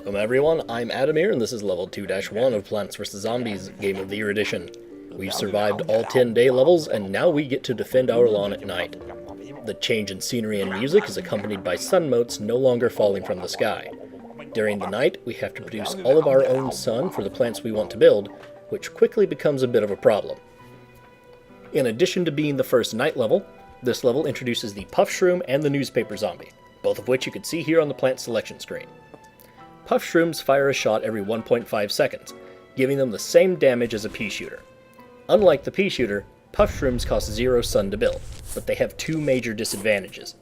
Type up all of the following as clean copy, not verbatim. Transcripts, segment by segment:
Welcome everyone, I'm Addamere and this is level 2-1 of Plants vs. Zombies Game of the Year Edition. We've survived all 10 day levels and now we get to defend our lawn at night. The change in scenery and music is accompanied by sun motes no longer falling from the sky. During the night, we have to produce all of our own sun for the plants we want to build, which quickly becomes a bit of a problem. In addition to being the first night level, this level introduces the Puff-shroom and the newspaper zombie, both of which you can see here on the plant selection screen. Puff-shrooms fire a shot every 1.5 seconds, giving them the same damage as a pea shooter. Unlike the pea shooter, Puff-shrooms cost 0 sun to build, but they have two major disadvantages.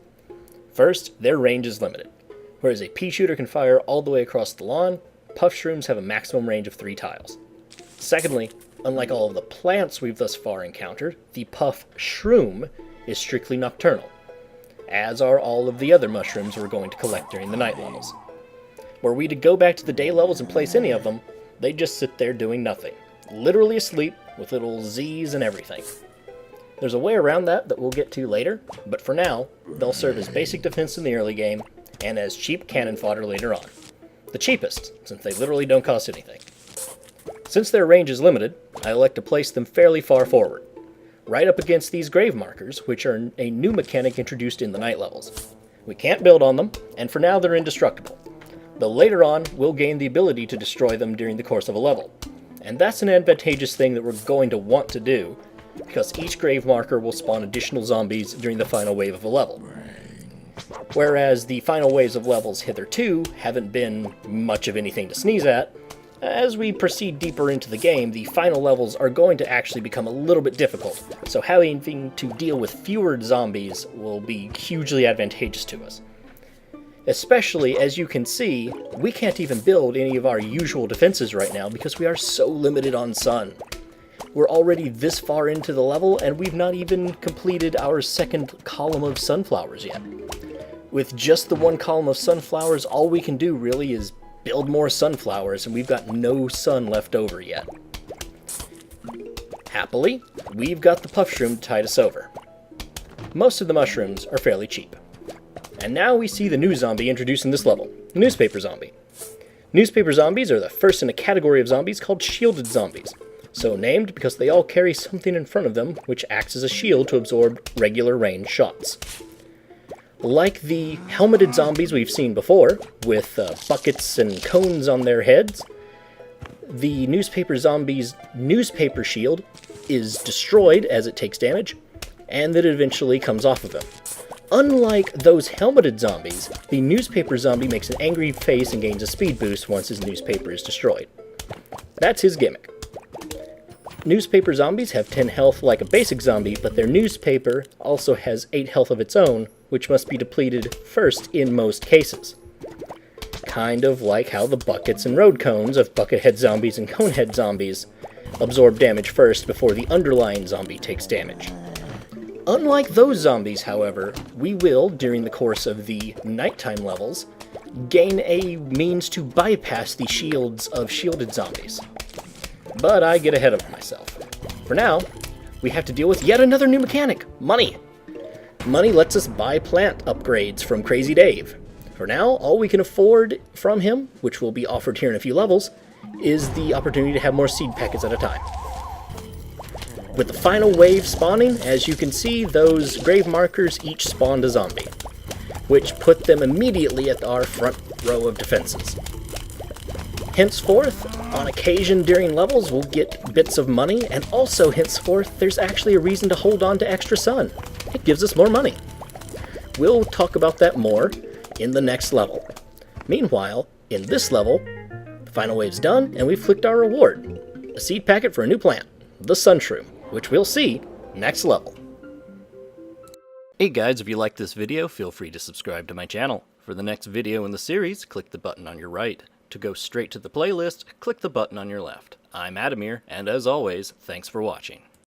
First, their range is limited. Whereas a pea shooter can fire all the way across the lawn, Puff-shrooms have a maximum range of 3 tiles. Secondly, unlike all of the plants we've thus far encountered, the Puff-shroom is strictly nocturnal, as are all of the other mushrooms we're going to collect during the night levels. Were we to go back to the day levels and place any of them, they just sit there doing nothing, literally asleep with little Z's and everything. There's a way around that we'll get to later, but for now, they'll serve as basic defense in the early game, and as cheap cannon fodder later on. The cheapest, since they literally don't cost anything. Since their range is limited, I elect to place them fairly far forward, right up against these grave markers, which are a new mechanic introduced in the night levels. We can't build on them, and for now they're indestructible, though later on we'll gain the ability to destroy them during the course of a level. And that's an advantageous thing that we're going to want to do, because each grave marker will spawn additional zombies during the final wave of a level. Whereas the final waves of levels hitherto haven't been much of anything to sneeze at, as we proceed deeper into the game, the final levels are going to actually become a little bit difficult, so having to deal with fewer zombies will be hugely advantageous to us. Especially, as you can see, we can't even build any of our usual defenses right now because we are so limited on sun. We're already this far into the level and we've not even completed our second column of sunflowers yet. With just the one column of sunflowers, all we can do really is build more sunflowers, and we've got no sun left over yet. Happily, we've got the Puff-shroom to tide us over. Most of the mushrooms are fairly cheap. And now we see the new zombie introduced in this level, the newspaper zombie. Newspaper zombies are the first in a category of zombies called shielded zombies, so named because they all carry something in front of them which acts as a shield to absorb regular range shots. Like the helmeted zombies we've seen before, with buckets and cones on their heads, the newspaper zombie's newspaper shield is destroyed as it takes damage, and that it eventually comes off of him. Unlike those helmeted zombies, the newspaper zombie makes an angry face and gains a speed boost once his newspaper is destroyed. That's his gimmick. Newspaper zombies have 10 health like a basic zombie, but their newspaper also has 8 health of its own, which must be depleted first in most cases. Kind of like how the buckets and road cones of buckethead zombies and conehead zombies absorb damage first before the underlying zombie takes damage. Unlike those zombies, however, we will, during the course of the nighttime levels, gain a means to bypass the shields of shielded zombies. But I get ahead of myself. For now, we have to deal with yet another new mechanic, money. Money lets us buy plant upgrades from Crazy Dave. For now, all we can afford from him, which will be offered here in a few levels, is the opportunity to have more seed packets at a time. With the final wave spawning, as you can see, those grave markers each spawned a zombie, which put them immediately at our front row of defenses. Henceforth, on occasion during levels, we'll get bits of money, and also henceforth, there's actually a reason to hold on to extra sun. It gives us more money. We'll talk about that more in the next level. Meanwhile, in this level, the final wave's done, and we've flicked our reward. A seed packet for a new plant, the Sunshroom, which we'll see next level. Hey guys, if you liked this video, feel free to subscribe to my channel. For the next video in the series, click the button on your right. To go straight to the playlist, click the button on your left. I'm Addamere, and as always, thanks for watching.